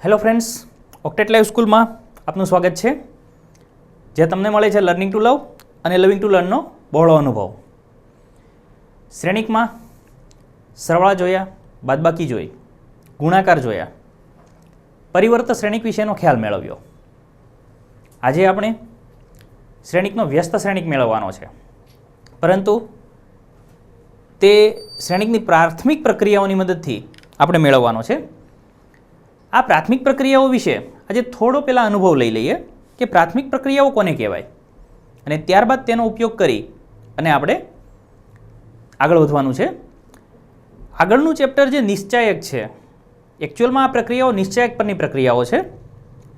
Hello friends, ઓક્ટેટ live સ્કૂલમાં આપનું સ્વાગત છે, જે તમને મળે છે લર્નિંગ ટુ લવ અને લવિંગ ટુ લર્નનો બહોળો અનુભવ. શ્રેણિકમાં સરવાળા જોયા, બાદબાકી જોઈ, ગુણાકાર જોયા, પરિવર્ત શ્રેણિક વિશેનો ખ્યાલ મેળવ્યો. આજે આપણે શ્રેણિકનો વ્યસ્ત શ્રેણિક મેળવવાનો છે, પરંતુ તે શ્રેણિકની પ્રાથમિક પ્રક્રિયાઓની મદદથી આપણે મેળવવાનો છે. આ પ્રાથમિક પ્રક્રિયાઓ વિશે આજે થોડો પહેલાં અનુભવ લઈ લઈએ કે પ્રાથમિક પ્રક્રિયાઓ કોને કહેવાય, અને ત્યારબાદ તેનો ઉપયોગ કરી અને આપણે આગળ વધવાનું છે. આગળનું ચેપ્ટર જે નિશ્ચાયક છે, એકચ્યુઅલમાં આ પ્રક્રિયાઓ નિશ્ચાયક પરની પ્રક્રિયાઓ છે,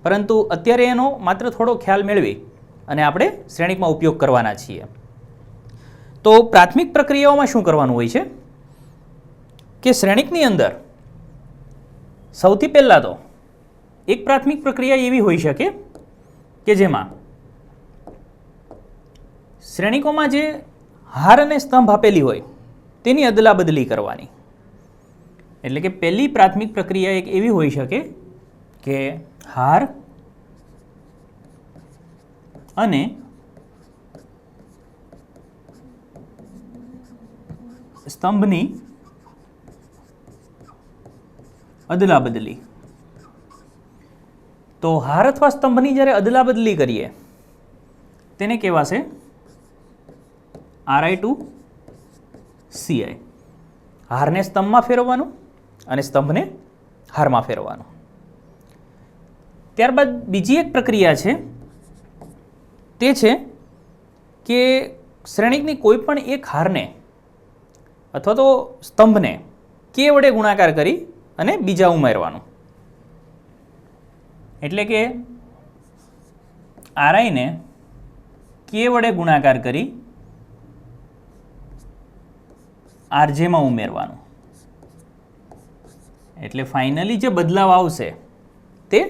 પરંતુ અત્યારે એનો માત્ર થોડો ખ્યાલ મેળવી અને આપણે શ્રેણિકમાં ઉપયોગ કરવાના છીએ. તો પ્રાથમિક પ્રક્રિયાઓમાં શું કરવાનું હોય છે કે શ્રેણિકની અંદર સૌથી પહેલાં તો એક પ્રાથમિક પ્રક્રિયા એવી હોઈ શકે કે જેમાં શ્રેણિકોમાં જે હાર અને સ્તંભ આપેલી હોય તેની અદલા બદલી કરવાની. એટલે કે પહેલી પ્રાથમિક પ્રક્રિયા એક એવી હોઈ શકે કે હાર અને સ્તંભની અદલા બદલી. તો હાર અથવા સ્તંભની જ્યારે અદલા બદલી કરીએ તેને કહેવાશે RI ટુ CI. હારને સ્તંભમાં ફેરવવાનું અને સ્તંભને હારમાં ફેરવવાનું. ત્યારબાદ બીજી એક પ્રક્રિયા છે, તે છે કે શ્રેણિકની કોઈ પણ એક હારને અથવા તો સ્તંભને કે વડે ગુણાકાર કરી અને બીજા ઉમેરવાનું. એટલે કે RI ને કે વડે ગુણાકાર કરી RJ માં ઉમેરવાનું. એટલે ફાઇનલી જે બદલાવ આવશે તે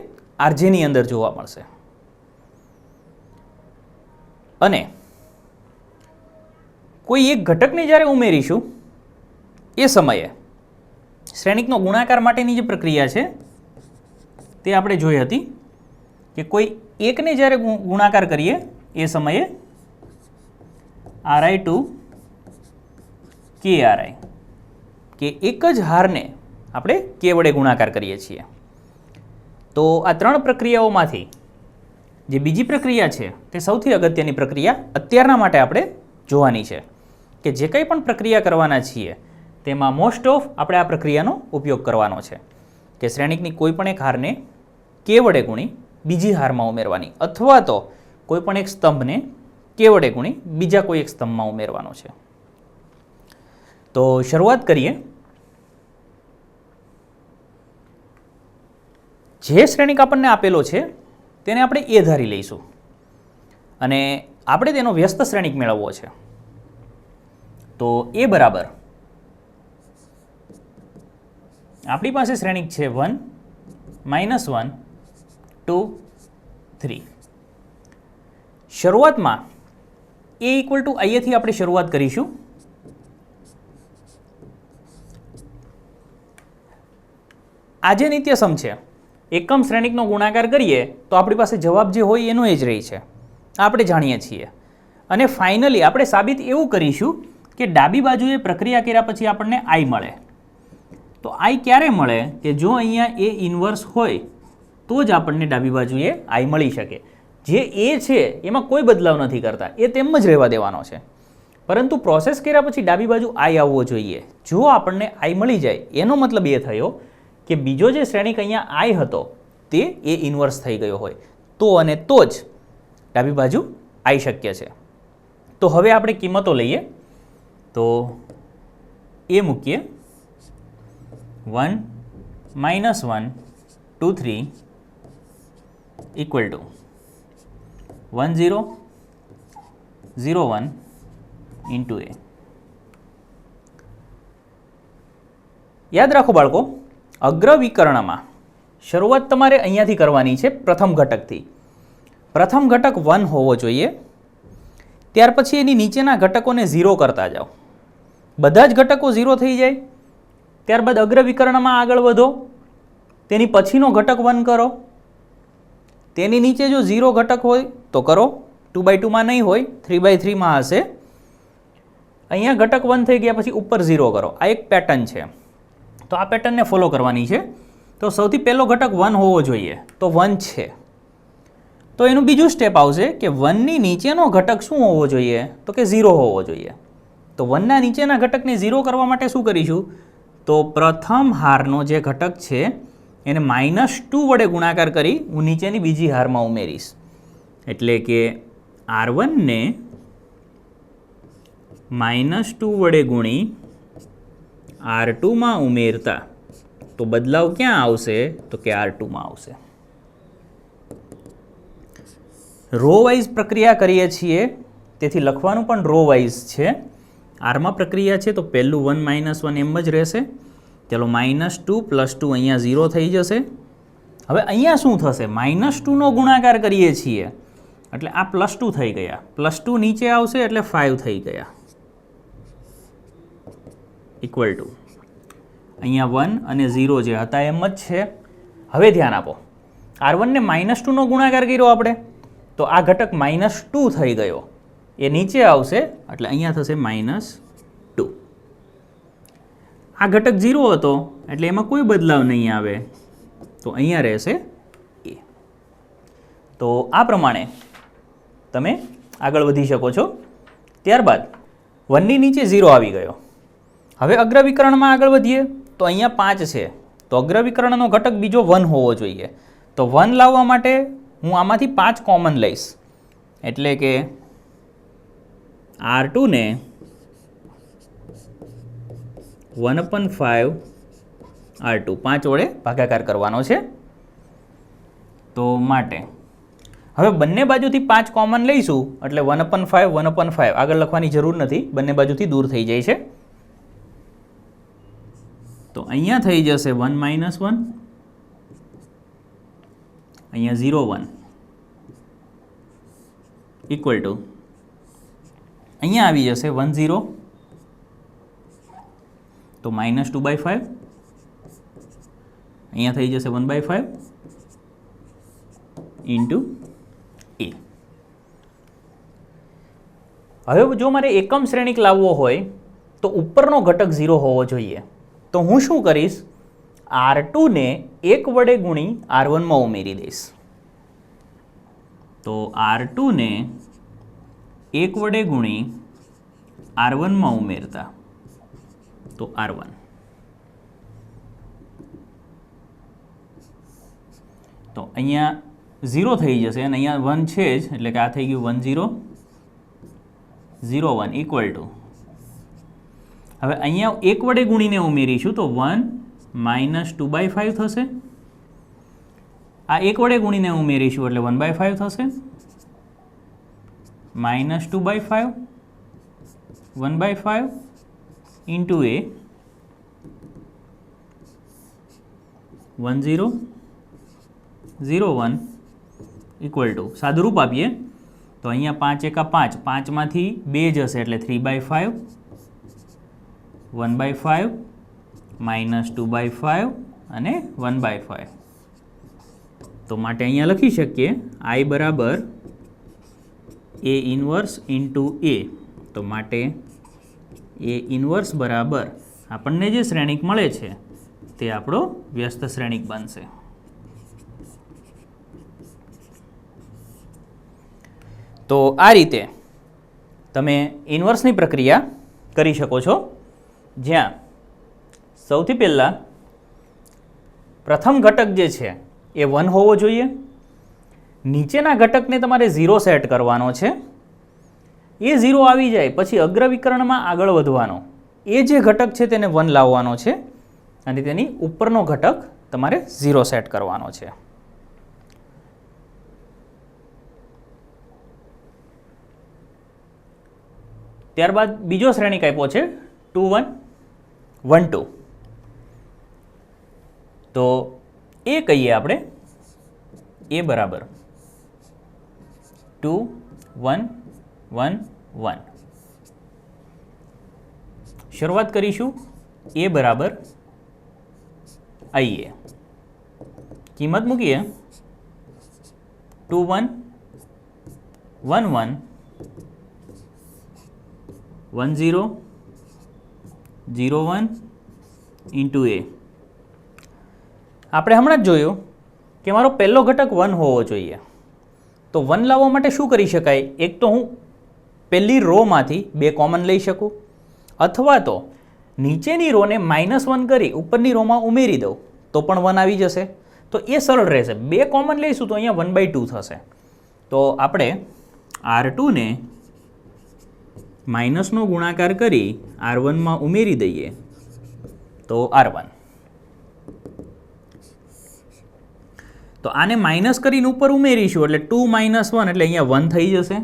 RJ ની અંદર જોવા મળશે. અને કોઈ એક ઘટકને જ્યારે ઉમેરીશું એ સમયે શ્રેણિકનો ગુણાકાર માટેની જે પ્રક્રિયા છે તે આપણે જોઈ હતી કે કોઈ એકને જ્યારે ગુણાકાર કરીએ એ સમયે RI ટુ KRI, કે એક જ હારને આપણે કે વડે ગુણાકાર કરીએ છીએ. તો આ ત્રણ પ્રક્રિયાઓમાંથી જે બીજી પ્રક્રિયા છે તે સૌથી અગત્યની પ્રક્રિયા અત્યારના માટે આપણે જોવાની છે, કે જે કંઈ પણ પ્રક્રિયા કરવાના છીએ તેમાં મોસ્ટ ઓફ આપણે આ પ્રક્રિયાનો ઉપયોગ કરવાનો છે, કે શ્રેણિકની કોઈ પણ એક હારને કે વડે ગુણી બીજી હારમાં ઉમેરવાની, અથવા તો કોઈ પણ એક સ્તંભને કે વડે ગુણી બીજા કોઈ એક સ્તંભમાં ઉમેરવાનો છે. તો શરૂઆત કરીએ. જે શ્રેણિક આપણને આપેલો છે તેને આપણે એ ધારી લઈશું અને આપણે તેનો વ્યસ્ત શ્રેણિક મેળવવો છે. તો એ બરાબર આપણી પાસે શ્રેણિક છે 1 -1 2 3. શરૂઆતમાં a ઇક્વલ ટુ અહીંયાથી આપણે શરૂઆત કરીશું. આ જે નિત્યસમ છે, એકમ શ્રેણિકનો ગુણાકાર કરીએ તો આપણી પાસે જવાબ જે હોય એનો એ જ રહી છે, આપણે જાણીએ છીએ. અને ફાઇનલી આપણે સાબિત એવું કરીશું કે ડાબી બાજુએ પ્રક્રિયા કર્યા પછી આપણને I મળે. તો I ક્યારે મળે કે જો અહીંયા A ઇન્વર્સ હોય તો જ આપણને ડાબી બાજુએ I મળી શકે. જે A છે એમાં કોઈ બદલાવ નથી કરતા, એ તેમ જ રહેવા દેવાનો છે, પરંતુ પ્રોસેસ કર્યા પછી ડાબી બાજુ I આવવો જોઈએ. જો આપણને I મળી જાય એનો મતલબ એ થયો કે બીજો જે શ્રેણિક અહીંયા I હતો તે A ઇન્વર્સ થઈ ગયો હોય, તો અને તો જ ડાબી બાજુ I શક્ય છે. તો હવે આપણે કિંમતો લઈએ. તો એ મૂકીએ 1 -1 2 3 ઇક્વલ ટુ 1 0 0 1 ઇન્ટુ A. યાદ રાખો બાળકો, અગ્ર વિકર્ણમાં શરૂઆત તમારે અહીંયાથી કરવાની છે, પ્રથમ ઘટકથી. પ્રથમ ઘટક 1 હોવો જોઈએ, ત્યાર પછી એની નીચેના ઘટકોને 0 કરતા જાઓ. બધા જ ઘટકો 0 થઈ જાય ત્યારબાદ અગ્ર વિકર્ણમાં આગળ વધો, તેની પછીનો ઘટક 1 કરો, તેની નીચે જો 0 ઘટક હોય તો કરો, 2/2 માં નહીં હોય, 3/3 માં હશે. અહીંયા ઘટક 1 થઈ ગયા પછી ઉપર 0 કરો. આ એક પેટર્ન છે, તો આ પેટર્નને ફોલો કરવાની છે. તો સૌથી પહેલો ઘટક 1 હોવો જોઈએ, તો 1 છે. તો એનું બીજું સ્ટેપ આવશે કે 1ની નીચેનો ઘટક શું હોવો જોઈએ, તો કે 0 હોવો જોઈએ. તો 1ના નીચેના ઘટકને 0 કરવા માટે શું કરીશું, તો પ્રથમ હારનો જે ઘટક છે એને -2 વડે ગુણાકાર કરી હું નીચેની બીજી હારમાં ઉમેરીશ. એટલે કે R1 ને -2 વડે ગુણી R2 માં ઉમેરતા તો બદલાવ ક્યાં આવશે, તો કે R2 માં આવશે. રો વાઇઝ પ્રક્રિયા કરીએ છીએ, તેથી લખવાનું પણ રો વાઇઝ છે. આરમાં પ્રક્રિયા છે તો પહેલું 1 - 1 એમ જ રહેશે. ચાલો -2 + 2 અહીંયા 0 થઈ જશે. હવે અહીંયા શું થશે, -2નો ગુણાકાર કરીએ છીએ એટલે આ +2 થઈ ગયા, +2 નીચે આવશે એટલે 5 થઈ ગયા, ઇક્વલ ટુ અહીંયા 1 અને 0 જે હતા એમ જ છે. હવે ધ્યાન આપો, R1 ને -2નો ગુણાકાર કર્યો આપણે, તો આ ઘટક -2 થઈ ગયો, એ નીચે આવશે એટલે અહીંયા થશે -2. આ ઘટક 0 હતો એટલે એમાં કોઈ બદલાવ નહીં આવે, તો અહીંયા રહેશે a. તો આ પ્રમાણે તમે આગળ વધી શકો છો. ત્યારબાદ 1ની નીચે 0 આવી ગયો. હવે અગ્રવિકરણમાં આગળ વધીએ તો અહીંયા 5 છે, તો અગ્રવિકરણનો ઘટક બીજો 1 હોવો જોઈએ. તો 1 લાવવા માટે હું આમાંથી 5 કોમન લઈશ, એટલે કે R2 ને 1/5 R2 5 વડે ભાગાકાર કરવાનો છે. તો માટે હવે બંને બાજુથી 5 કોમન લઈશું એટલે 1/5 1/5 આગળ લખવાની જરૂર નથી, બંને બાજુથી દૂર થઈ જાય છે. તો અહીંયા થઈ જશે 1 - 1, અહીંયા 0 1 ઇક્વલ ટુ અહીંયા આવી જશે 1 0, તો -2/5, અહીંયા થઈ જશે 1/5 ઇન્ટુ a. હવે જો મારે એકમ શ્રેણિક લાવવો હોય તો ઉપરનો ઘટક 0 હોવો જોઈએ. તો હું શું કરીશ, R2 ને 1 વડે ગુણી R1 માં ઉમેરી દઈશ. તો R2 ને 1 વડે ગુણી R1 માં ઉમેરતા તો R1. તો અહીંયા 0 થઈ જશે અને અહીંયા 1 છે જ, એટલે કે આ થઈ ગયું 1 0 0 1 ઇક્વલ ટુ, હવે અહીંયા 1 વડે ગુણીને ઉમેરીશું તો 1 - 2/5 થશે. આ 1 વડે ગુણીને ઉમેરીશું એટલે 1/5 થશે, -2/5 1/5 ઇન્ટુ a 1 0 0 1 ઇક્વલ ટુ, સાદું રૂપ આપીએ તો અહીંયા 5 એકા 5, 5માંથી 2 જશે એટલે 3/5 1/5 -2/5 અને 1/5. તો માટે અહીંયા લખી શકીએ I બરાબર A ઇન્વર્સ ઇન્ટુ A. તો માટે A ઇન્વર્સ બરાબર આપણને જે શ્રેણિક મળે છે તે આપણો વ્યસ્ત શ્રેણિક બનશે. તો આ રીતે તમે ઇન્વર્સની પ્રક્રિયા કરી શકો છો, જ્યાં સૌથી પહેલાં પ્રથમ ઘટક જે છે એ 1 હોવો જોઈએ, નીચેના ઘટકને તમારે 0 સેટ કરવાનો છે, એ 0 આવી જાય પછી અગ્રવિકરણમાં આગળ વધવાનો, એ જે ઘટક છે તેને 1 લાવવાનો છે અને તેની ઉપરનો ઘટક તમારે 0 સેટ કરવાનો છે. ત્યારબાદ બીજો શ્રેણિક આપ્યો છે 2 1 1 2. તો એ કહીએ આપણે a બરાબર 2 1 1 1. શરૂઆત કરીશું a બરાબર IA. કિંમત મૂકીએ 2 1 1 1 1 0 0 1 ઇન્ટુ એ. આપણે હમણાં જ જોયું કે મારો પહેલો ઘટક 1 હોવો જોઈએ. તો 1 લાવવા માટે શું કરી શકાય? એક તો હું પહેલી રોમાંથી 2 કોમન લઈ શકું, અથવા તો નીચેની રોને -1 કરી ઉપરની રોમાં ઉમેરી દઉં તો પણ 1 આવી જશે. તો એ સરળ રહેશે. 2 કોમન લઈશું તો અહીંયા 1/2 થશે. તો આપણે R2 ને માઇનસનો ગુણાકાર કરી R1 માં ઉમેરી દઈએ તો R1. તો આને માઇનસ કરીને ઉપર ઉમેરીશું એટલે 2 - 1 એટલે અહીંયા 1 થઈ જશે.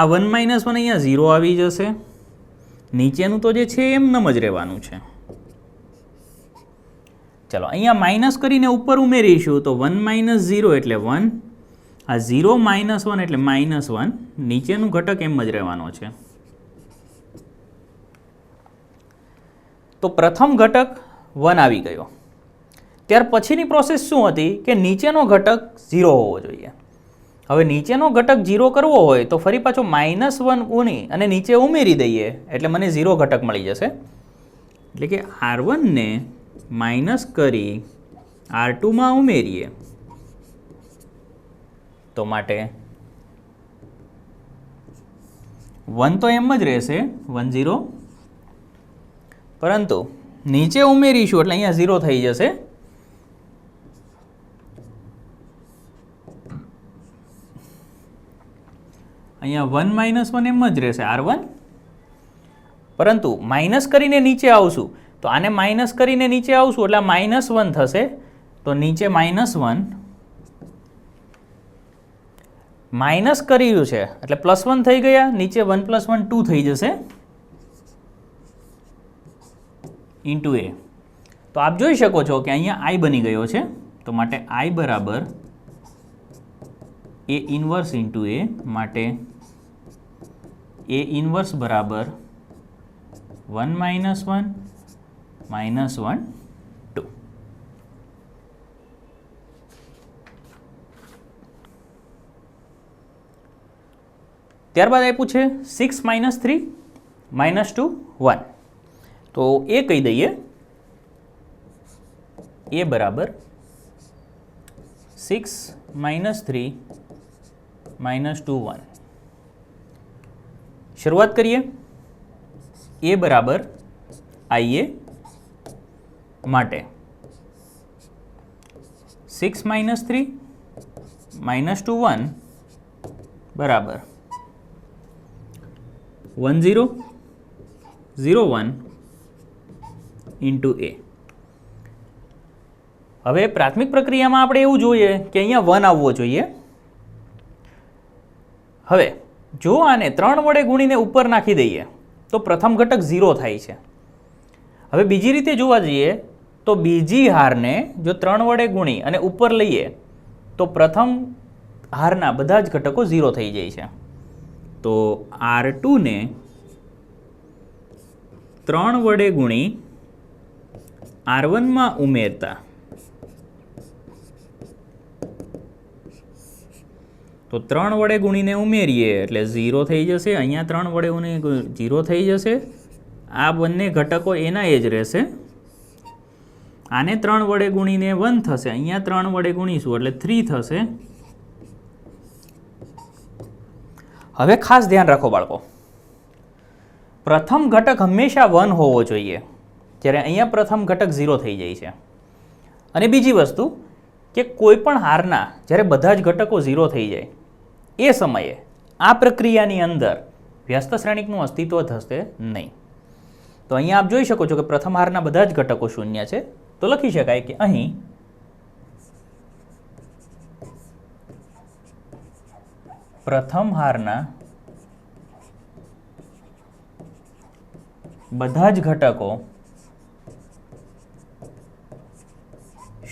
આ 1 - 1 અહીંયા 0 આવી જશે. નીચેનું તો જે છે એમનેમ જ રહેવાનું છે. ચલો અહીંયા માઇનસ કરીને ઉપર ઉમેરીશું તો 1 - 0 એટલે 1. આ 0 - 1 એટલે -1. નીચેનું ઘટક એમ જ રહેવાનો છે. તો પ્રથમ ઘટક 1 આવી ગયો. ત્યાર પછીની પ્રોસેસ શું હતી કે નીચેનો ઘટક 0 હોવો જોઈએ. હવે નીચેનો ઘટક 0 કરવો હોય તો ફરી પાછો -1 ગુણી અને નીચે ઉમેરી દઈએ એટલે મને 0 ઘટક મળી જશે. એટલે કે R1 ને માઇનસ કરી R2 માં ઉમેરીએ તો માટે 1 તો એમ જ રહેશે 1 0, પરંતુ નીચે ઉમેરીશું એટલે અહીંયા 0 થઈ જશે. અહીંયા 1 - 1 એમ જ રહેશે R1, પરંતુ માઇનસ કરીને નીચે આવશું તો આને માઇનસ કરીને નીચે આવશું એટલે -1 થશે. તો નીચે -1 માઇનસ કર્યું છે એટલે +1 થઈ ગયા. નીચે 1 + 1 2 થઈ જશે ઇન્ટુ એ. તો આપ જોઈ શકો છો કે અહીંયા I બની ગયો છે. તો માટે I બરાબર A ઇન્વર્સ ઇન્ટુ એ. માટે A ઇન્વર્સ બરાબર 1 - 1 -1 2. ત્યારબાદ આપ્યું છે 6 - 3 -2 1. તો એ કહી દઈએ A બરાબર 6 - 3 -2 1. શરૂઆત કરીએ. A બરાબર IA માટે 6 - 3 -2 1 બરાબર 1 0 0 1 ઇન્ટુ એ. હવે પ્રાથમિક પ્રક્રિયામાં આપણે એવું જોઈએ કે અહીંયા 1 આવવો જોઈએ. હવે જો આને 3 વડે ગુણીને ઉપર નાખી દઈએ તો પ્રથમ ઘટક 0 થાય છે. હવે બીજી રીતે જોવા જઈએ તો બીજી હારને જો 3 વડે ગુણી અને ઉપર લઈએ તો પ્રથમ હારના બધા જ ઘટકો 0 થઈ જાય છે. તો R2 ને 3 વડે ગુણી R1 માં ઉમેરતા તો 3 વડે ગુણીને ઉમેરીએ એટલે 0 થઈ જશે. અહીંયા 3 વડે ગુણીને 0 થઈ જશે. આ બંને ઘટકો એના એ જ રહેશે. આને 3 વડે ગુણીને 1 થશે. અહીંયા 3 વડે ગુણીશું એટલે 3 થશે. હવે ખાસ ધ્યાન રાખો બાળકો, પ્રથમ ઘટક હંમેશા 1 હોવો જોઈએ, જ્યારે અહીંયા પ્રથમ ઘટક 0 થઈ જાય છે. અને બીજી વસ્તુ કે કોઈ પણ હારના જ્યારે બધા જ ઘટકો 0 થઈ જાય એ સમયે આ પ્રક્રિયાની અંદર વ્યસ્ત શ્રેણિકનું અસ્તિત્વ થશે નહીં. તો અહીંયા આપ જોઈ શકો છો કે પ્રથમ હારના બધા જ ઘટકો 0 છે. તો લખી શકાય કે અહીં પ્રથમ હારના બધા જ ઘટકો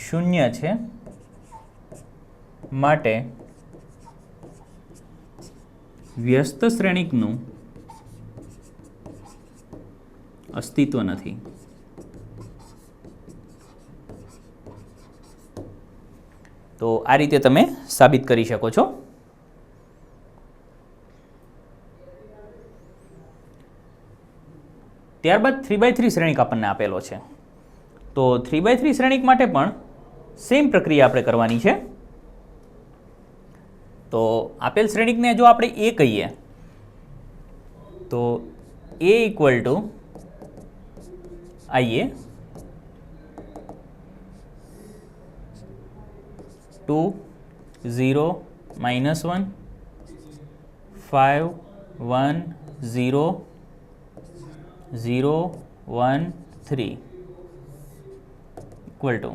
0 છે, માટે વ્યસ્ત શ્રેણિકનું અસ્તિત્વ નથી. તો આ રીતે તમે સાબિત કરી શકો છો. ત્યારબાદ 3/3 શ્રેણિક આપણને આપેલો છે. તો 3/3 શ્રેણિક માટે પણ સેમ પ્રક્રિયા આપણે કરવાની છે. તો આપેલ શ્રેણિકને જો આપણે એ કહીએ તો a equal two IA 2 0 -1 5 1 0 0 1 3 equal to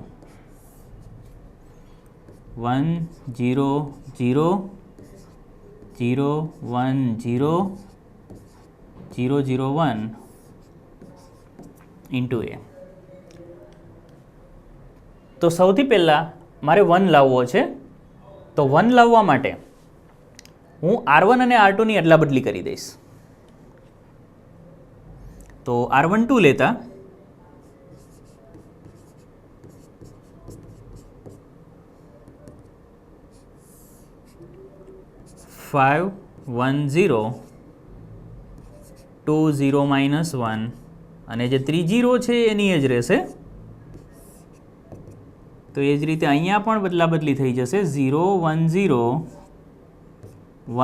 1 0 0 0 1 0 0 0 1 into a. તો સૌથી પહેલાં મારે 1 લાવવો છે. તો 1 લાવવા માટે હું R1 અને R2ની અદલા બદલી કરી દઈશ. તો R12 લેતા -5 1 0 2 0 -1 અને જે ત્રીજી રો છે એની એ જ રહેશે. તો એ જ રીતે અહીંયા પણ બદલા બદલી થઈ જશે 0 1 0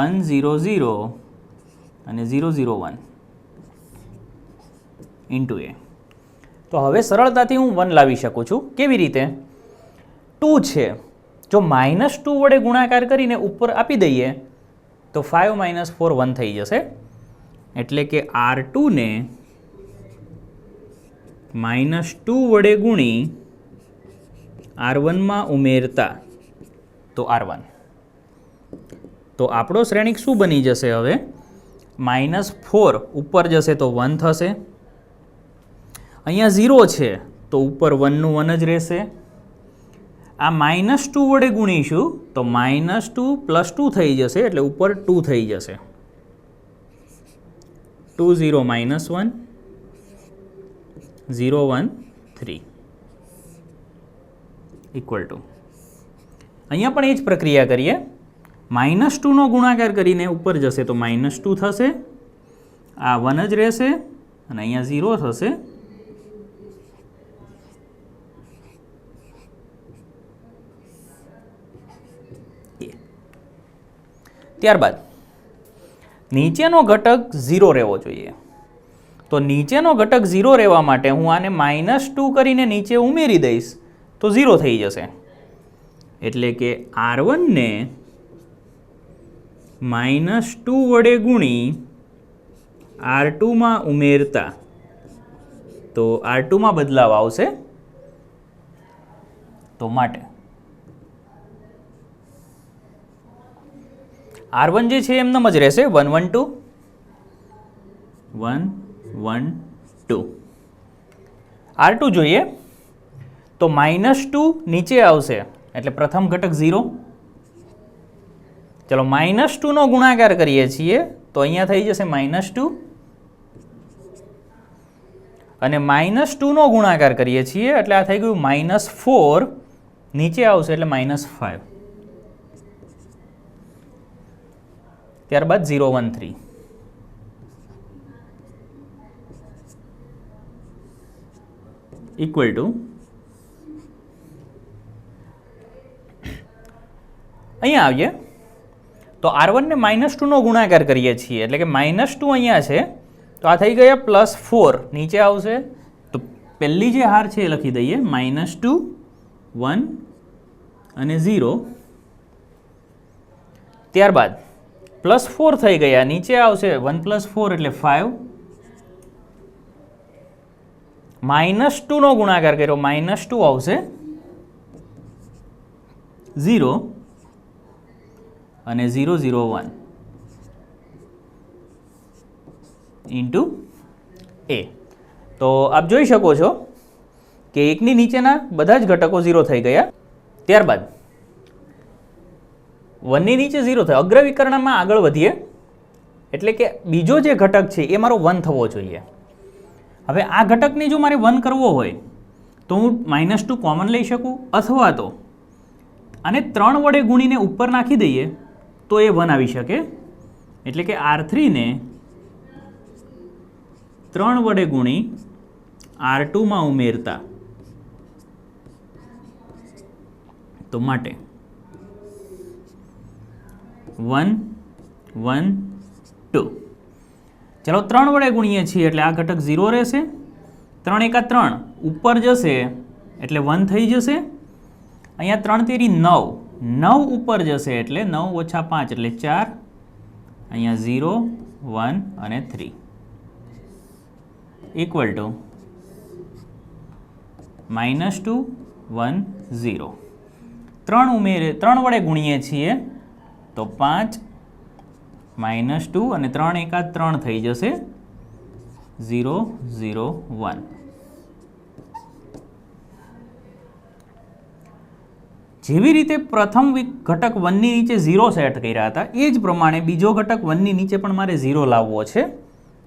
1 0 0 અને 0 0 1 ઇન્ટુ એ. તો હવે સરળતાથી હું 1 લાવી શકું છું. કેવી રીતે? 2 છે, જો -2 વડે ગુણાકાર કરીને ઉપર આપી દઈએ તો 5 - 4 1 થઈ જશે. એટલે કે R2 ને -2 વડે ગુણી R1 માં ઉમેરતા તો R1. તો આપણો શ્રેણિક શું બની જશે હવે? -4 ઉપર જશે તો 1 થશે. અહીંયા 0 છે તો ઉપર 1નું 1 જ રહેશે. આ -2 વડે ગુણીશું તો -2 + 2 થઈ જશે એટલે ઉપર 2 થઈ જશે. 2 0 -1 0 1 3 ઇક્વલ ટુ. અહીંયા પણ એ જ પ્રક્રિયા કરીએ. -2નો ગુણાકાર કરીને ઉપર જશે તો -2 થશે. આ 1 જ રહેશે અને અહીંયા 0 થશે. ત્યારબાદ નીચેનો ઘટક 0 રહેવો જોઈએ. તો નીચેનો ઘટક 0 રહેવા માટે હું આને -2 કરીને નીચે ઉમેરી દઈશ તો 0 થઈ જશે. એટલે કે R1 ને -2 વડે ગુણી R2 માં ઉમેરતા તો R2 માં બદલાવ આવશે. તો માટે R1 જે છે એમનેમ જ રહેશે 1 1 2 1 1 2. R2 જોઈએ તો -2 નીચે આવશે એટલે પ્રથમ ઘટક 0. ચલો -2નો ગુણાકાર કરીએ છીએ તો અહીંયા થઈ જશે -2 અને -2નો ગુણાકાર કરીએ છીએ એટલે આ થઈ ગયું -4 નીચે આવશે એટલે -5. ત્યારબાદ 0 1 3 ઇક્વલ ટુ અહીંયા આવીએ તો R1 ને -2નો ગુણાકાર કરીએ છીએ એટલે કે -2 અહીંયા છે તો આ થઈ ગયા +4 નીચે આવશે. તો પહેલી જે હાર છે એ લખી દઈએ -2 1 અને 0. ત્યારબાદ +4 થઈ ગયા નીચે આવશે 1 + 4 એટલે 5. -2નો ગુણાકાર કર્યો -2 આવશે 0 અને 0 0 1 ઇન્ટુ એ. તો આપ જોઈ શકો છો કે એકની નીચેના બધા જ ઘટકો 0 થઈ ગયા. ત્યારબાદ 1ની નીચે 0 થાય. અગ્રવિકર્ણમાં આગળ વધીએ એટલે કે બીજો જે ઘટક છે એ મારો 1 થવો જોઈએ. હવે આ ઘટકને જો મારે 1 કરવો હોય તો હું -2 કોમન લઈ શકું અથવા તો આને 3 વડે ગુણીને ઉપર નાખી દઈએ તો એ 1 આવી શકે, એટલે કે R3 ને 3 વડે ગુણી R2 માં ઉમેરતા, તો માટે 1 1 2. ચલો 3 વડે ગુણીએ છીએ એટલે આ ઘટક 0 રહેશે, 3 એકા 3 ઉપર જશે એટલે 1 થઈ જશે, અહીંયા 3 તેરી 9, 9 ઉપર જશે એટલે 9 ઓછા 5 એટલે 4, અહીંયા 0 1 અને 3 ઇક્વલ ટુ -2 1 0. 3 વડે ગુણીએ છીએ તો 5 -2 અને 3 એકા 3 થઈ જશે 0 0 1. જેવી રીતે પ્રથમ ઘટક 1 ની નીચે 0 સેટ કર્યા હતા એ જ પ્રમાણે બીજો ઘટક 1 ની નીચે પણ મારે 0 લાવવો છે,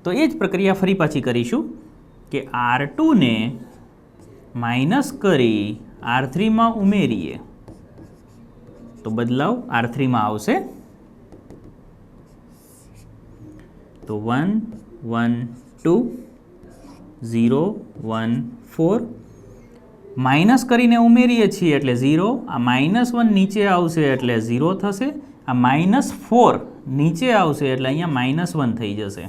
તો એ જ પ્રક્રિયા ફરી પાછી કરીશું કે R2 ને માઇનસ કરી R3 માં ઉમેરીએ તો બદલાવ R3 માં આવશે, તો 1 1 2 0 1 4, માઇનસ કરીને ઉમેરીએ છીએ એટલે 0, આ -1 નીચે આવશે એટલે 0 થશે, આ -4 નીચે આવશે એટલે અહીંયા -1 થઈ જશે,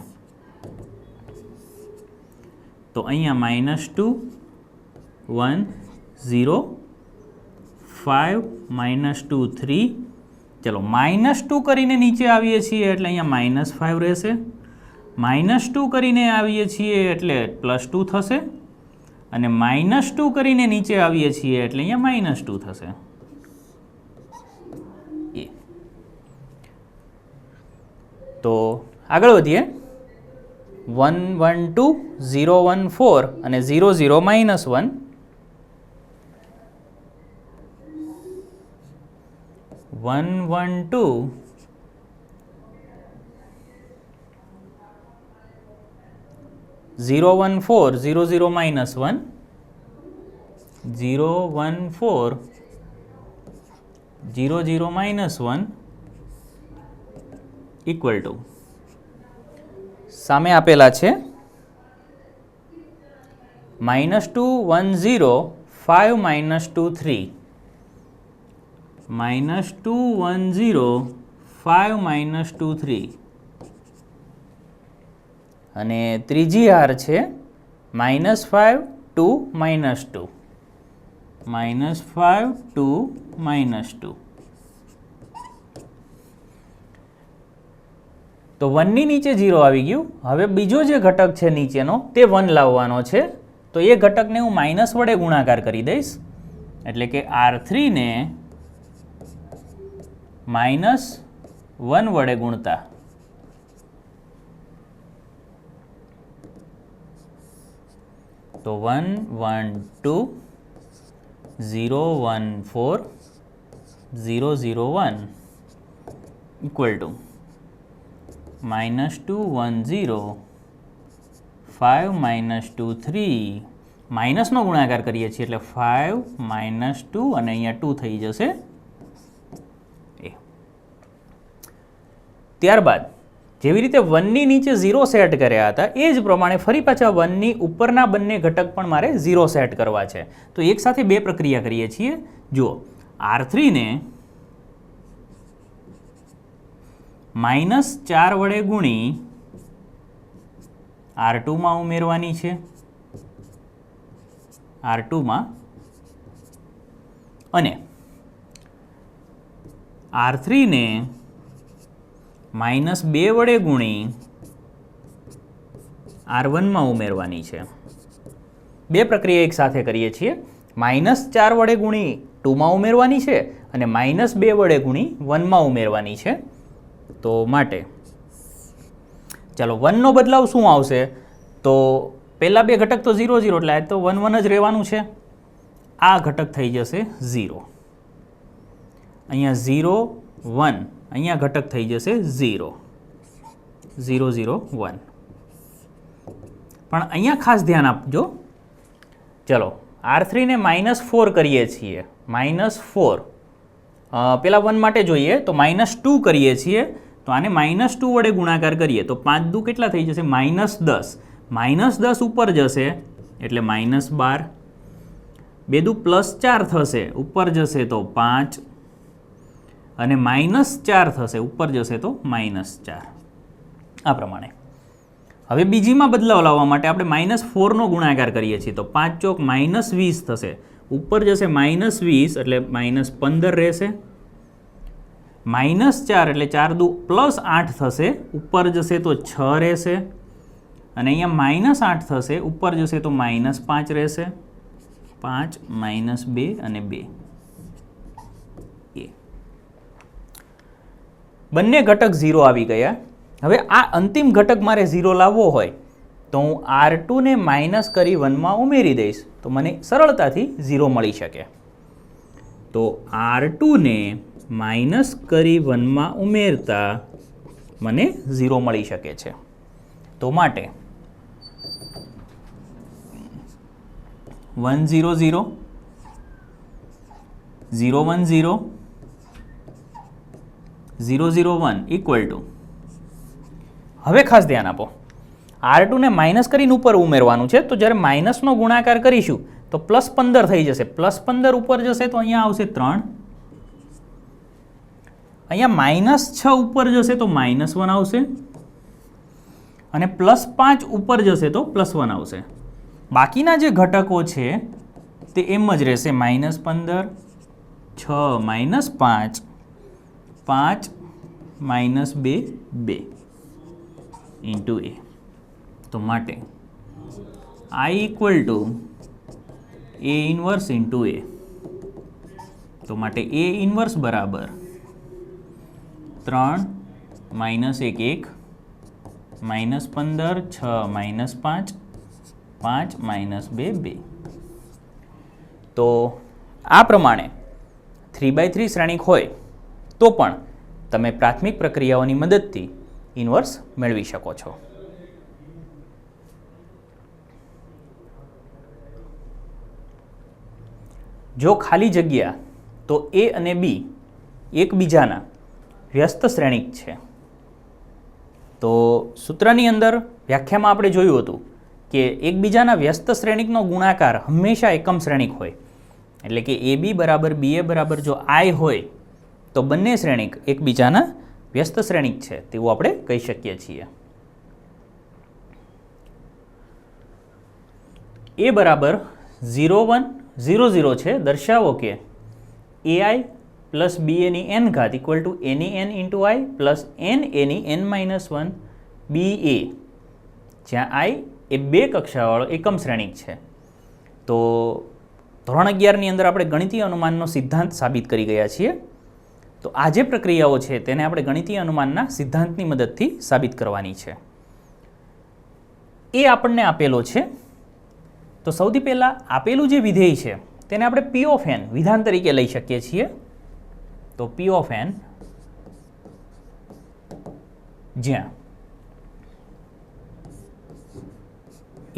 તો અહીંયા -2 1 0 5 -2 3. ચલો -2 કરીને નીચે આવીએ છીએ એટલે અહીંયા -5 રહેશે, -2 કરીને આવીએ છીએ એટલે +2 થશે, અને -2 કરીને નીચે આવીએ છીએ એટલે અહીંયા -2 થશે. તો આગળ વધીએ. 1 1 2 0 1 4 અને 0 0 -1. 1 1 2 0 1 4 0 0 -1, 0 1 4 0 0 -1 ઇક્વલ ટુ સામે આપેલા છે -2 1 0 5 -2 3, -2 1 0 5 -2 3, અને ત્રીજી હાર છે -5 2 -2, -5 2 -2. તો 1 ની નીચે 0 આવી ગયું. હવે બીજો જે ઘટક છે નીચેનો તે 1 લાવવાનો છે, તો એ ઘટકને હું માઇનસ વડે ગુણાકાર કરી દઈશ, એટલે કે R3 ને -1 વડે ગુણતા તો 1 1 2 0 1 4 0 0 1 ઇક્વલ ટુ -2 1 0 5 -2 3, માઇનસનો ગુણાકાર કરીએ છીએ એટલે 5 -2 અને અહીંયા 2 થઈ જશે. ત્યારબાદ જેવી રીતે 1 ની નીચે 0 સેટ કર્યા હતા એ જ પ્રમાણે ફરી પાછા 1 ની ઉપરના બંને ઘટક પણ મારે 0 સેટ કરવા છે, તો એક સાથે બે પ્રક્રિયા કરીએ છીએ. જુઓ, R3 ને -4 વડે ગુણી R2 માં ઉમેરવાની છે, R2 માં, અને R3 ને -2 વડે ગુણી R1 માં ઉમેરવાની છે. બે પ્રક્રિયા એક સાથે કરીએ છીએ. -4 વડે ગુણી 2 માં ઉમેરવાની છે અને -2 વડે ગુણી 1 માં ઉમેરવાની છે. તો માટે ચાલો 1 નો બદલાવ શું આવશે, તો પહેલા બે ઘટક તો 0 0 એટલે તો 1 1 જ રહેવાનું છે. આ ઘટક થઈ જશે 0, અહીંયા 0 1, અહીંયા ઘટક થઈ જશે 0 0 0 1. પણ અહીંયા ખાસ ધ્યાન આપજો. ચલો R3 ને -4 કરીએ છીએ, -4, પેલા 1 માટે જોઈએ તો -2 કરીએ છીએ, તો આને -2 વડે ગુણાકાર કરીએ તો 5 દુ કેટલા થઈ જશે? -10. -10 ઉપર જશે એટલે -12. 2 દુ +4 થશે, ઉપર જશે તો 5 અને -4 થશે, ઉપર જશે તો -4. આ પ્રમાણે. હવે બીજીમાં બદલાવ લાવવા માટે આપણે -4નો ગુણાકાર કરીએ છીએ, તો 5 ચોક -20 થશે, ઉપર જશે -20 એટલે -15 રહેશે. -4 એટલે 4 દુ +8 થશે, ઉપર જશે તો 6 રહેશે અને અહીંયા -8 થશે, ઉપર જશે તો -5 રહેશે. 5 -2 અને 2 એ બંને ઘટક 0 આવી ગયા. હવે આ અંતિમ ઘટક મારે 0 લાવવો હોય તો હું R2 ને માઇનસ કરી 1માં ઉમેરી દઈશ તો મને સરળતાથી 0 મળી શકે. તો R2 ને માઇનસ કરી 1માં ઉમેરતા મને 0 મળી શકે છે. તો માટે 1 0 0 0 1 0 0 0 1 ઇક્વલ ટુ, હવે ખાસ ધ્યાન આપો, R2 ને માઇનસ કરીને ઉપર ઉમેરવાનું છે, તો જ્યારે માઇનસનો ગુણાકાર કરીશું તો +15 થઈ જશે. +15 ઉપર જશે તો અહીંયા આવશે 3, અહીંયા -6 ઉપર જશે તો -1 આવશે અને +5 ઉપર જશે તો +1 આવશે. બાકીના જે ઘટકો છે તે એમ જ રહેશે, -15, 6 -5, 5 -2 2 ઇન્ટુ A. તો માટે I equal to A inverse into A. તો માટે A ઇન્વર્સ બરાબર 3 -1 1 -15 6 -5 5 -2 2. તો આ પ્રમાણે 3/3 શ્રેણિક હોય તો પણ તમે પ્રાથમિક પ્રક્રિયાઓની મદદથી ઇન્વર્સ મેળવી શકો છો. જો ખાલી જગ્યા તો A અને B એકબીજાના વ્યસ્ત શ્રેણિક છે. તો સૂત્રની અંદર વ્યાખ્યામાં આપણે જોયું હતું કે એકબીજાના વ્યસ્ત શ્રેણિકનો ગુણાકાર હંમેશા એકમ શ્રેણિક હોય, એટલે કે AB બરાબર BA બરાબર જો I હોય તો બંને શ્રેણિક એકબીજાના વ્યસ્ત શ્રેણિક છે તેવું આપણે કહી શકીએ છીએ. A બરાબર 0 1 0 0 છે, દર્શાવો કે AI પ્લસ BA ની n ઘાત ઇક્વલ ટુ A ની n into I plus NA ની n-1 BA, જ્યાં I એ 2 કક્ષાવાળો એકમ શ્રેણિક છે. તો ધોરણ 11ની અંદર આપણે ગણિતીય અનુમાનનો સિદ્ધાંત સાબિત કરી ગયા છીએ. તો આ જે પ્રક્રિયાઓ છે તેને આપણે ગણિતીય અનુમાનના સિદ્ધાંતની મદદથી સાબિત કરવાની છે. એ આપણને આપેલો છે. તો સૌથી પહેલાં આપેલું જે વિધેય છે તેને આપણે P of n વિધાન તરીકે લઈ શકીએ છીએ. તો P of n જ્યાં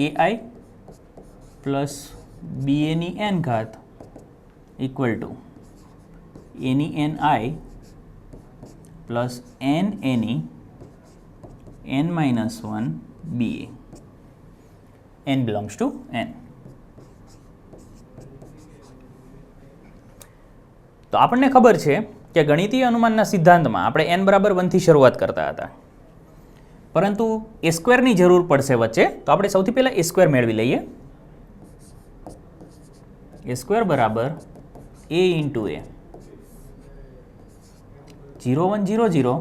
AI પ્લસ BA ની n ઘાત ઇક્વલ ટુ A ની ni પ્લસ NA ની n-1 BA, n belongs to n. તો આપણને ખબર છે કે ગણિતીય અનુમાનના સિદ્ધાંતમાં આપણે n બરાબર 1 થી શરૂઆત કરતા હતા, પરંતુ a સ્ક્વેરની જરૂર પડશે વચ્ચે. તો આપણે સૌથી પહેલાં a સ્ક્વેર મેળવી લઈએ. a સ્ક્વેર બરાબર a ઇન્ટુ a. 0 1 0 0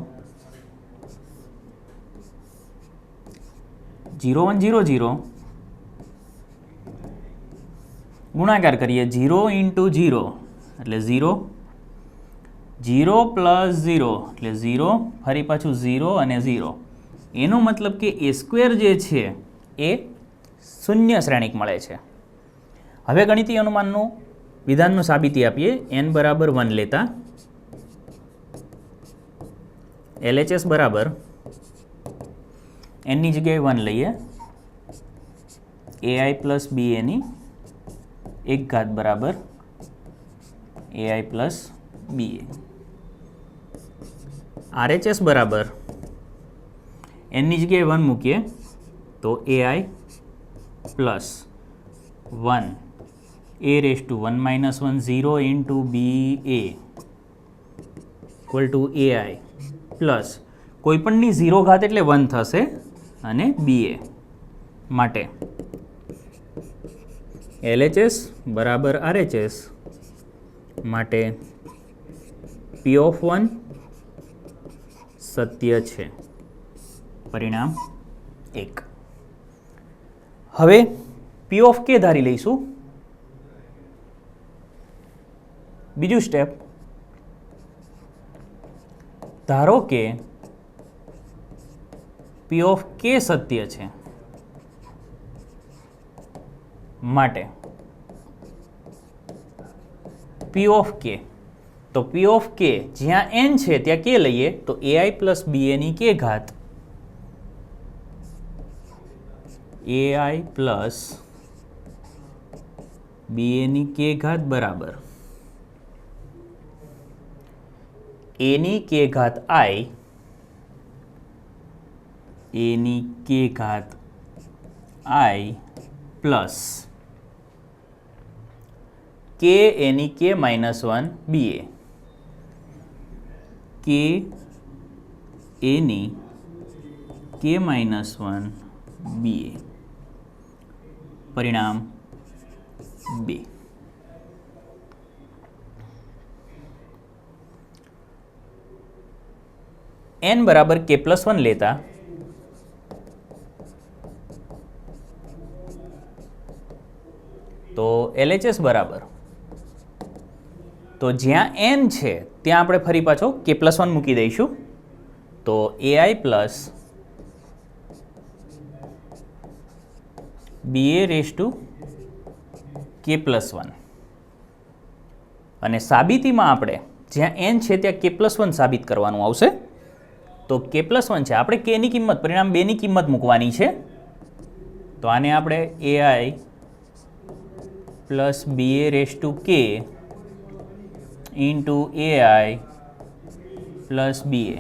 0 1 0 0 ગુણાકાર કરીએ 0 ઇન્ટુ 0 એટલે 0, 0 પ્લસ 0 એટલે 0, ફરી પાછું 0 અને 0. એનો મતલબ કે a સ્ક્વેર જે છે એ શૂન્ય શ્રેણિક મળે છે. હવે ગણિતીય અનુમાનનું વિધાનનું સાબિતી આપીએ. n બરાબર 1 લેતા LHS બરાબર n ની જગ્યાએ 1 લઈએ, AI પ્લસ BA ની 1 ઘાત બરાબર AI પ્લસ BA. RHS બરાબર એનની જગ્યાએ 1 મૂકીએ તો AI plus 1 a raised to 1 minus 1 0 into BA equal to AI plus કોઈપણની 0 ઘાત એટલે 1 થશે અને BA માટે LHS બરાબર RHS માટે P of 1 સત્ય છે. પરિણામ 1. હવે P of K ધારી લઈશું. બીજું સ્ટેપ, ધારો કે P of K સત્ય છે માટે P of K, તો P of K જ્યાં n છે ત્યાં K લઈએ તો AI પ્લસ BA ની K ઘાત AI પ્લસ BA ની K ઘાત બરાબર A ની K ઘાત I A ની K ઘાત I પ્લસ K A ની K minus 1 BA K A ની K માઇનસ 1 BA પરિણામ 2. n બરાબર K પ્લસ 1 લેતા તો LHS બરાબર, તો જ્યાં n છે ત્યાં આપણે ફરી પાછો K પ્લસ 1 મૂકી દઈશું તો AI plus BA raise to K plus 1 અને સાબિતીમાં આપણે જ્યાં n છે ત્યાં K પ્લસ 1 સાબિત કરવાનું આવશે. તો K પ્લસ 1 છે, આપણે K ની કિંમત પરિણામ 2 ની કિંમત મૂકવાની છે તો આને આપણે AI plus BA raise to K into AI plus BA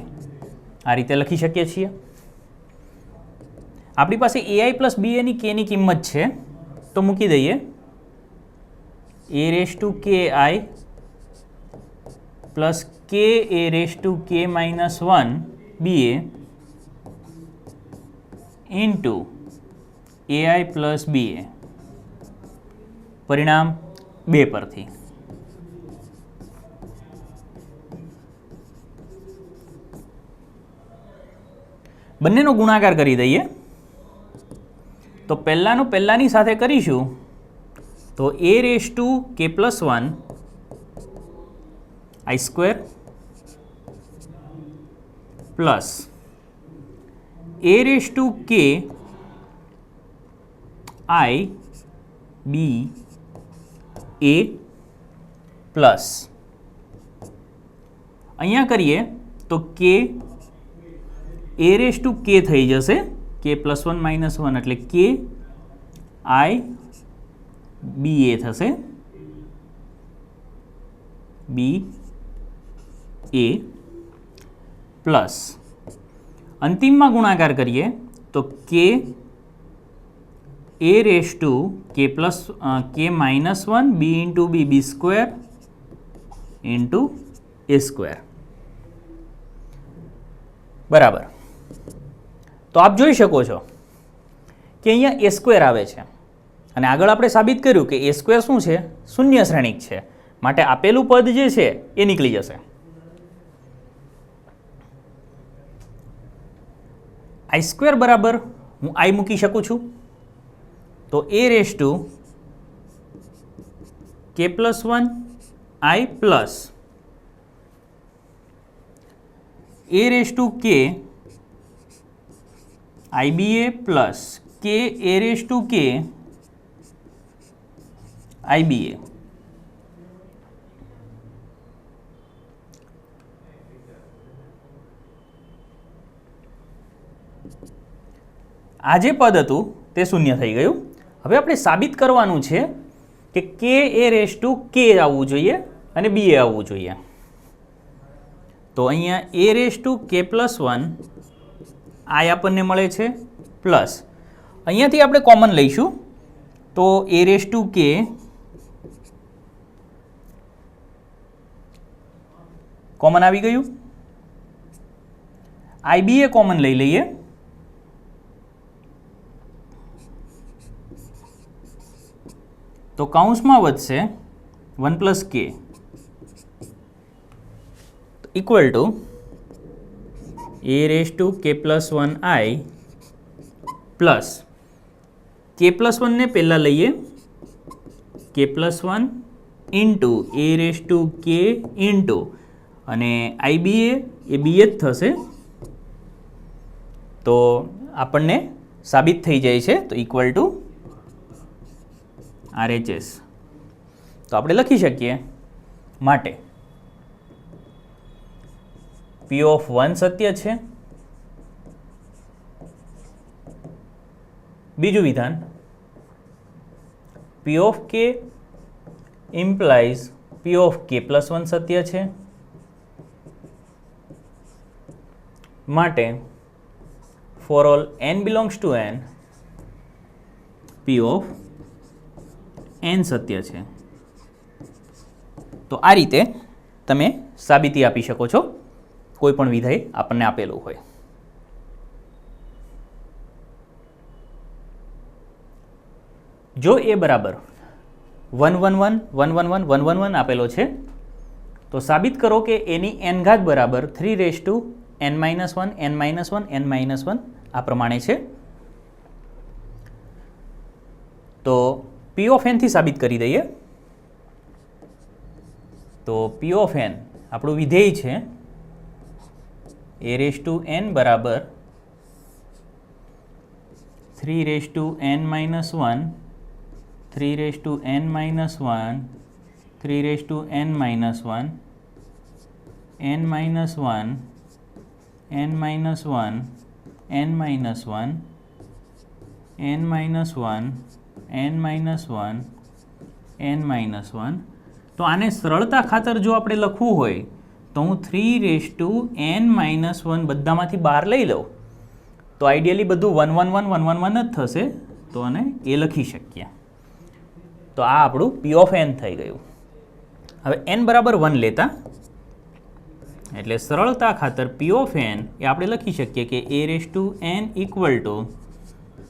આ રીતે લખી શકીએ છીએ. આપણી પાસે AI પ્લસ BA ની K ની કિંમત છે તો મૂકી દઈએ A raise to KI plus K A raise to K minus 1 BA into AI plus BA પરિણામ 2 પરથી. બંનેનો ગુણાકાર કરી દઈએ તો પહેલાનું પહેલાની સાથે કરીશું તો A raise to K plus 1 I square plus A raise to K I B A plus અહીંયા કરીએ તો K A raise to K થઈ જશે K પ્લસ 1 માઇનસ 1 એટલે K I B A થશે B A પ્લસ અંતિમમાં ગુણાકાર કરીએ તો K A raise to K minus 1 B into B square into A square બરાબર. તો આપ જોઈ શકો છો કે અહીંયા A સ્ક્વેર આવે છે અને આગળ આપણે સાબિત કર્યું કે A સ્ક્વેર શું છે? શૂન્ય શ્રેણિક છે માટે આપેલું પદ જે છે એ નીકળી જશે. I સ્ક્વેર બરાબર હું I મૂકી શકું છું તો A raise to K plus 1 I plus A raise to K IBA plus K A raise to K IBA આ જે પદ હતું તે શૂન્ય થઈ ગયું. હવે આપણે સાબિત કરવાનું છે કે K A raise to K આવવું જોઈએ અને BA આવવું જોઈએ. તો અહીંયા a raise to k plus 1 આ આપણને મળે છે પ્લસ અહીંયાથી આપણે કોમન લઈશું તો a raise to k common આવી ગયું. ib એ કોમન લઈ લઈએ તો કૌંસમાં વધશે 1 plus k equal to a raise to k plus 1i plus k plus 1 ને પહેલાં લઈએ k plus 1 into a raise to k into અને ib એ b જ થશે તો આપણને સાબિત થઈ જાય છે તો ઇક્વલ ટુ RHS. તો આપણે લખી શકીએ માટે P of 1 સત્ય છે. બીજું વિધાન P of k implies P of k plus 1 સત્ય છે માટે for all n belongs to n P of n સત્ય છે. તો આ રીતે તમે સાબિતી આપી શકો છો કોઈ પણ વિધેય આપણને આપેલું હોય. જો a બરાબર 1 1 1 1 1 1 1 1 1 આપેલો છે તો સાબિત કરો કે એની n ઘાત બરાબર 3 raise to n minus 1 n minus 1 n minus 1 આ પ્રમાણે છે. તો P of n થી સાબિત કરી દઈએ તો P of n આપણું વિધેય છે a રેઝ ટુ n બરાબર 3 raise to n minus 1 3 raise to n minus 1 3 raise to n minus 1 n minus 1 n minus 1 n minus 1 n minus 1 n minus 1 n minus 1. તો આને સરળતા ખાતર જો આપણે લખવું હોય તો હું 3 રેઝ ટુ n માઇનસ 1 બધામાંથી બહાર લઈ લઉં તો આઈડિયલી બધું 1 1 1 1 1 1 જ થશે તો આને એ લખી શકીએ. તો આ આપણું P of n થઈ ગયું. હવે n બરાબર 1 લેતા એટલે સરળતા ખાતર P of n એ આપણે લખી શકીએ કે a raise to n equal to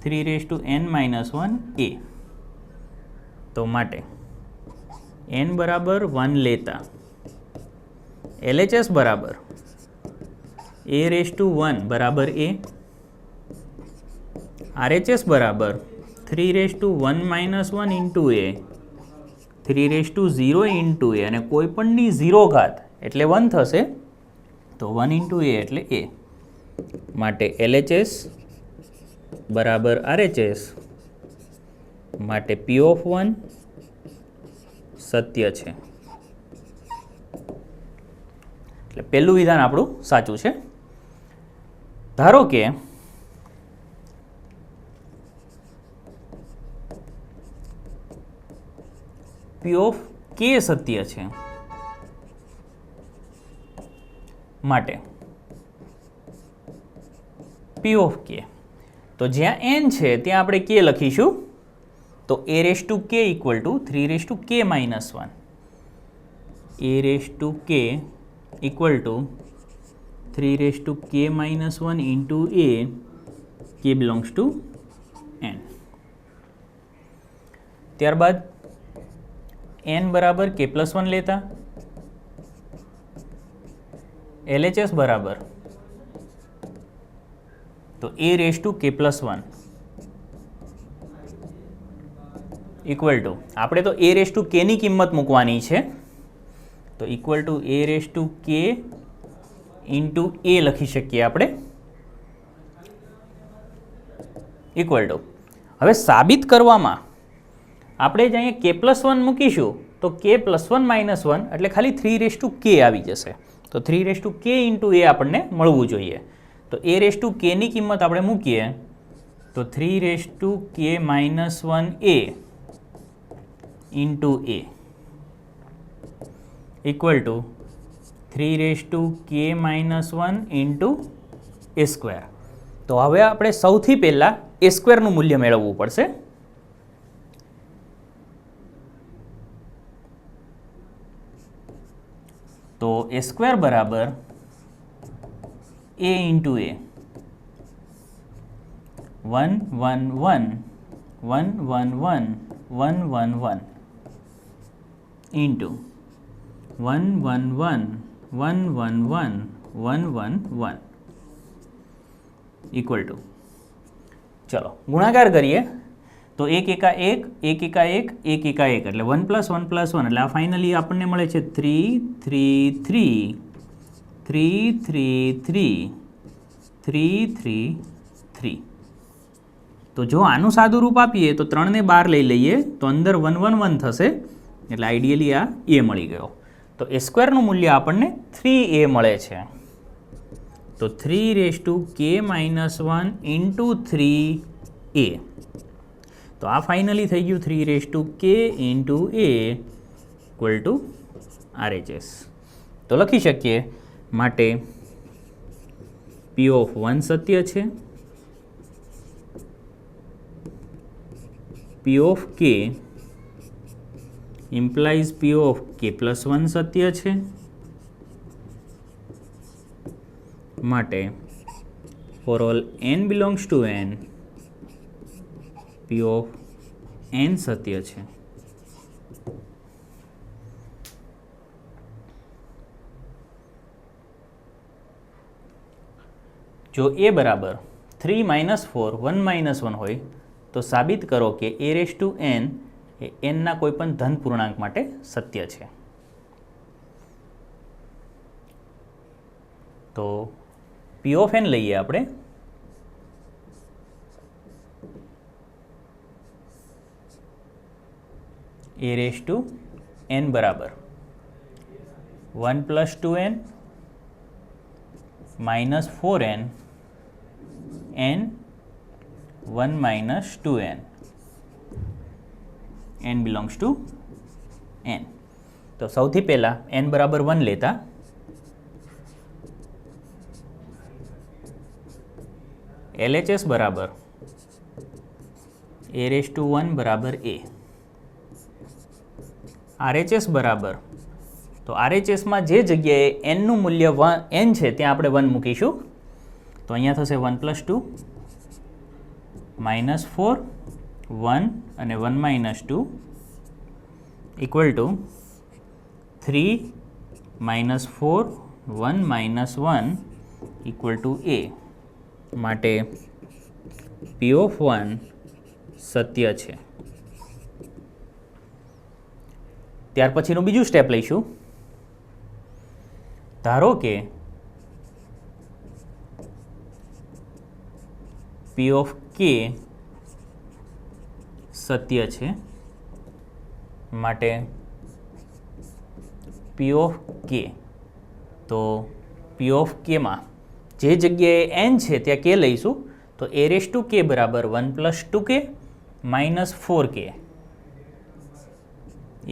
3 raise to n minus 1 a. તો માટે n બરાબર 1 લેતા LHS બરાબર a રેઝ ટુ 1 બરાબર a RHS બરાબર 3 raise to 1 minus 1 into a 3 raise to 0 into a અને કોઈ પણની 0 ઘાત એટલે 1 થશે તો 1 ઇન્ટુ a એટલે a માટે LHS બરાબર RHS માટે P of 1 સત્ય છે. એટલે પહેલું વિધાન આપણું સાચું છે. ધારો કે P of k સત્ય છે માટે P of k તો જ્યાં n છે ત્યાં આપણે k લખીશું તો a raise to k equal to 3 raise to k minus 1 a raise to k equal to 3 raise to k minus 1 into a k belongs to n. ત્યારબાદ n બરાબર k plus 1 લેતા LHS બરાબર તો a raise to k plus 1 equal to આપણે તો a raise to k ની કિંમત મૂકવાની છે તો equal to a raise to k into a લખી શકીએ આપણે ઇક્વલ ટુ. હવે સાબિત કરવામાં આપણે જ અહીંયા k પ્લસ 1 મૂકીશું તો k પ્લસ 1 માઇનસ 1 એટલે ખાલી 3 રેઝ ટુ k આવી જશે તો 3 raise to k into a આપણને મળવું જોઈએ તો a રેઝ ટુ k ની કિંમત આપણે મૂકીએ તો 3 raise to k minus 1 a into a equal to 3k -1 into a square. તો હવે આપણે સૌથી પહેલાં એ સ્ક્વેરનું મૂલ્ય મેળવવું પડશે. તો એ સ્ક્વેર બરાબર a into a 1 1 1 1 1 1 1 1 1 into 1 1 1 1 1 1 1 1 1 equal to, ચલો ગુણાકાર કરીએ તો 1 એકા 1 1 એકા 1 1 એકા 1 એટલે 1 + 1 + 1 એટલે આ ફાઇનલી આપણને મળે છે 3 3 3 3 3 3 3 3 3. તો જો આનું સાદું રૂપ આપીએ તો 3 ને બહાર લઈ લઈએ તો અંદર 1 1 1 થશે એટલે આઈડિયલી આ એ મળી ગયો. તો એ સ્ક્વેરનું મૂલ્ય આપણને 3a મળે છે. તો 3k -1 ઇન્ટુ 3a. તો આ ફાઇનલી થઈ ગયું 3k into a equal two RHS. તો લખી શકીએ માટે P(1) સત્ય છે, P(k) implies P(k + 1) સત્ય છે, માટે for all n belongs to n P(n) સત્ય છે. જો a બરાબર 3 - 4 1 - 1 હોય તો સાબિત કરો કે a(n) એ n ના કોઈ પણ ધન પૂર્ણાંક માટે સત્ય છે. તો P(n) લઈએ આપણે. a(n) બરાબર 1 + 2n -4n n 1 - 2n n belongs to n. તો સૌથી પહેલાં n બરાબર 1 લેતા LHS બરાબર a(1) બરાબર a. RHS બરાબર, તો RHSમાં જે જગ્યાએ n નું મૂલ્ય n છે ત્યાં આપણે 1 મૂકીશું. તો અહીંયા થશે 1 + 2 -4 1 અને 1 - 2 equal to 3 -4 1 - 1 equal to a. માટે P(1) સત્ય છે. ત્યાર પછીનું બીજું સ્ટેપ લઈશું. ધારો કે P(k) સત્ય છે, માટે P(k) તો P(k) માં જે જગ્યાએ n છે ત્યાં k લઈશું. તો a(k) બરાબર 1 + 2k - 4k.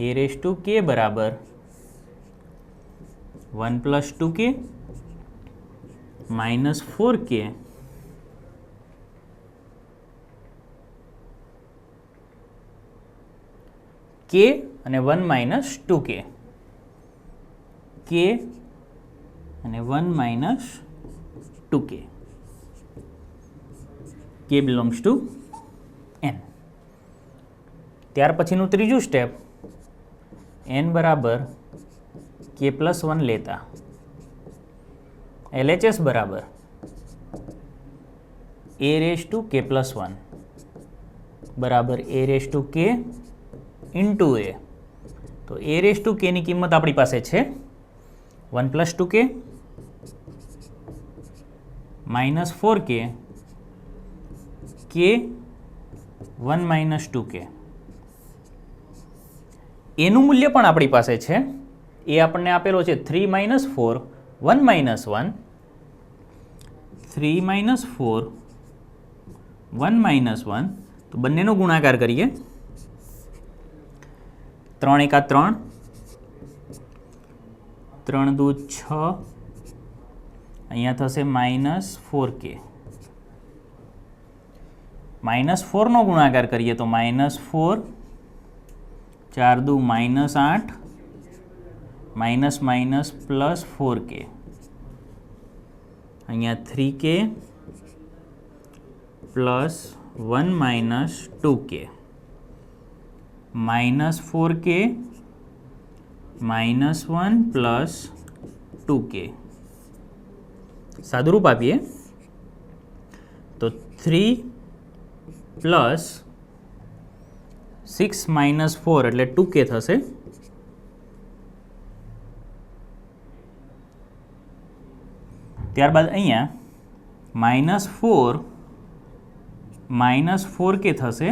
a(k) બરાબર 1 + 2k - 4k k અને 1 - 2k k અને 1 - 2k k belongs to n. ત્યાર પછીનું ત્રીજું સ્ટેપ n બરાબર k + 1 લેતા LHS બરાબર a(k + 1) બરાબર a(k) ઇન્ટુ a. તો a(k) ની કિંમત આપણી પાસે છે 1 + 2k -4k k 1 - 2k. એનું મૂલ્ય પણ આપણી પાસે છે. એ આપણને આપેલો છે 3 - 4 1 - 1 3 - 4 1 - 1. તો બંનેનો ગુણાકાર કરીએ. 3 એકા 3 3 દુ 6, અહીંયા થશે -4k. -4નો ગુણાકાર કરીએ તો -4, 4 દુ -8, +4k, અહીંયા 3k +1 -2k, -4k -1 +2k. સાદુરૂપ આપીએ તો 3 + 6 - 4 એટલે 2k થશે. ત્યારબાદ અહીંયા -4 -4k થશે.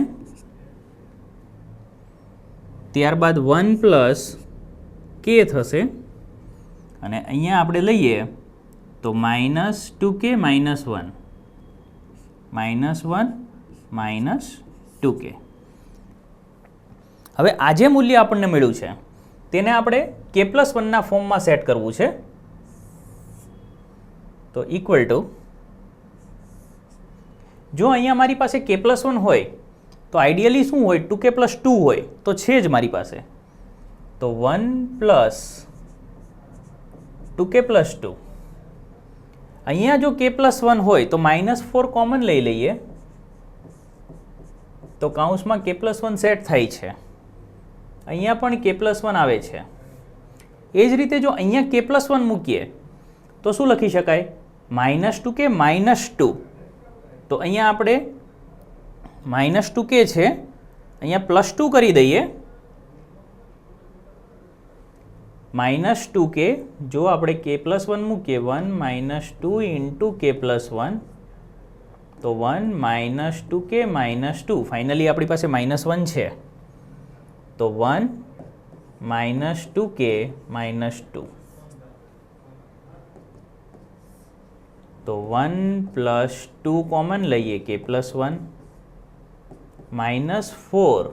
ત્યારબાદ 1 + k થશે અને અહીંયા આપણે લઈએ તો -2k -1 -2k. હવે આ જે મૂલ્ય આપણને મળ્યું છે તેને આપણે k+1ના ફોર્મમાં સેટ કરવું છે. તો ઇક્વલ ટુ, જો અહીંયા મારી પાસે k+1 હોય તો આઈડિયલી શું હોય, 2k + 2 હોય તો છે જ મારી પાસે. તો 1 + 2k + 2. અહીંયા જો k+1 હોય તો -4 કોમન લઈ લઈએ તો કૌંસમાં k+1 સેટ થાય છે. અહીંયા પણ k+1 આવે છે. એ જ રીતે જો અહીંયા k+1 મૂકીએ તો શું લખી શકાય, -2k -2. તો અહીંયા આપણે -2k છે, અહીંયા +2 કરી દઈએ. -2k જો આપણે k+1 મૂકીએ 1 - 2 × k+1 તો 1 - 2k -2. ફાઇનલી આપણી પાસે -1 છે તો 1 - 2k -2. તો 1 + 2 કોમન લઈએ k+1, -4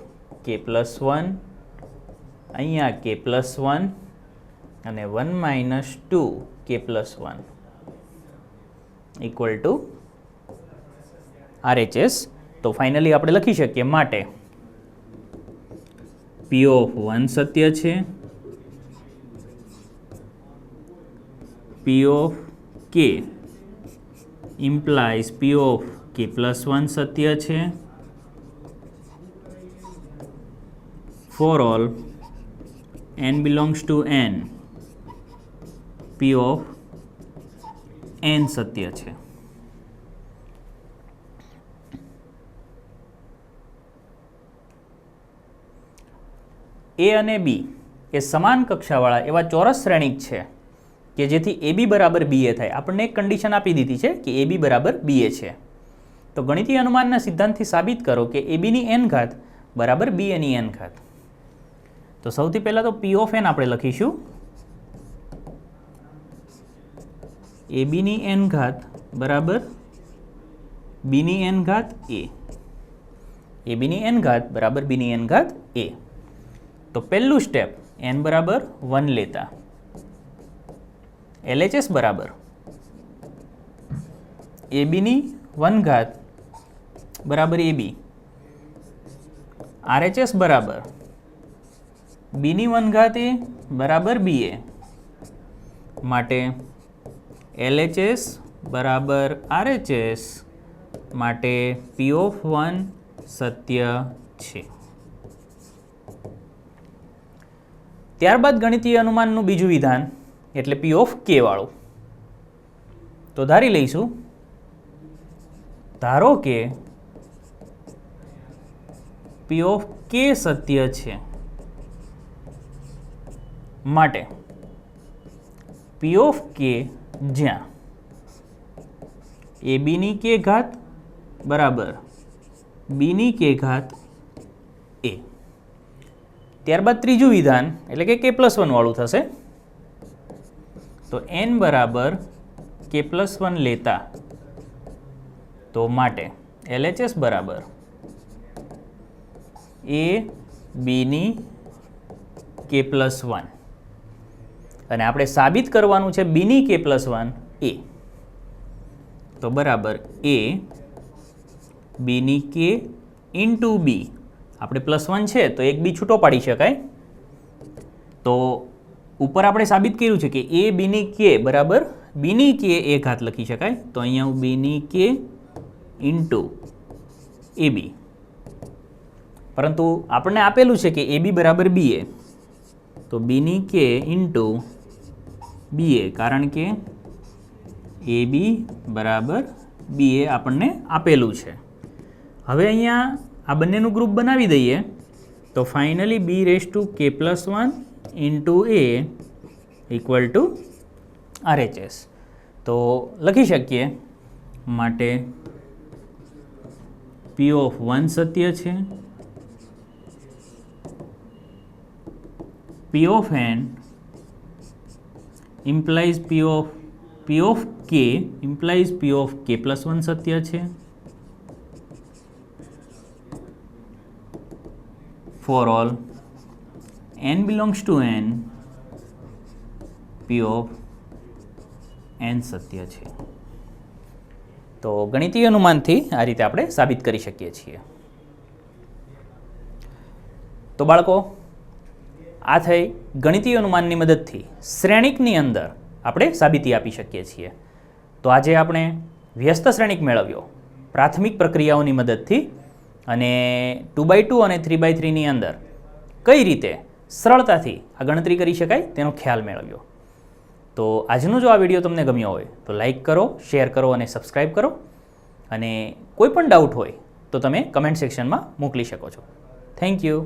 k+1, અહીંયા k+1 અને 1 - 2 k+1 ઇક્વલ ટુ RHS. તો ફાઇનલી આપણે લખી શકીએ માટે P(1) સત્ય છે, P(k) implies Pk+1 સત્ય છે for all n belongs to n, P(n) સત્ય છે. A અને B એ સમાન કક્ષાવાળા એવા ચોરસ શ્રેણિક છે કે જેથી AB = BA થાય. આપણને એક કન્ડિશન આપી દીધી છે કે AB = BA છે. તો ગણિતીય અનુમાનના સિદ્ધાંતથી સાબિત કરો કે AB(n) = BA(n)। તો સૌથી પહેલાં તો P(n) આપણે લખીશું AB(n) = B(n)(a), AB(n) = B(n)(a). તો પહેલું સ્ટેપ n = 1 લેતા LHS = AB(1) = AB, RHS = B(1) = BA. માટે LHS = RHS માટે P(1) સત્ય છે. ત્યારબાદ ગણિતીય અનુમાનનું બીજું વિધાન એટલે Pk વાળું. તો ધારી લઈશું, ધારો કે Pk સત્ય છે માટે Pk જ્યાં AB(k) = B(k) A. ત્યારબાદ ત્રીજું વિધાન એટલે કે k+1 વાળું થશે. તો n = k+1 લેતા તો માટે LHS = A, B ની k+1. અને આપણે સાબિત કરવાનું છે બીની કે પ્લસ 1 એ. તો બરાબર એ બીની કે ઇન્ટુ બી, આપણે પ્લસ 1 છે તો એક બી છૂટો પાડી શકાય. તો ઉપર આપણે સાબિત કર્યું છે કે એ બીની કે બરાબર બીની કે એ ઘાત લખી શકાય. તો અહીંયા હું બીની કે ઇન્ટુ એ બી, પરંતુ આપણને આપેલું છે કે એ બી બરાબર બી એ, તો બીની કે ઇન્ટુ બી એ, કારણ કે એ બી બરાબર બી એ આપણને આપેલું છે. હવે અહીંયા આ બંનેનું ગ્રુપ બનાવી દઈએ તો ફાઇનલી બી રેઝ ટુ કે plus 1 into A equal to RHS. તો લખી શકીએ માટે P ઓફ 1 સત્ય છે, P of n implies P of k implies P of k plus 1 સત્ય છે, for all n belongs to n P of n સત્ય છે. તો ગણિતીય અનુમાનથી આ રીતે આપણે સાબિત કરી શકીએ છીએ. તો બાળકો, આ થઈ ગણિતીય અનુમાનની મદદથી શ્રેણિકની અંદર આપણે સાબિતી આપી શકીએ છીએ. તો આજે આપણે વ્યસ્ત શ્રેણિક મેળવ્યો પ્રાથમિક પ્રક્રિયાઓની મદદથી, અને 2x2 અને 3x3 ની અંદર કઈ રીતે સરળતાથી આ ગણતરી કરી શકાય તેનો ખ્યાલ મેળવ્યો. તો આજનો જો આ વિડીયો તમને ગમ્યો હોય તો લાઈક કરો, શેર કરો અને સબસ્ક્રાઈબ કરો. અને કોઈ પણ ડાઉટ હોય તો તમે કમેન્ટ સેક્શનમાં મોકલી શકો છો. Thank you.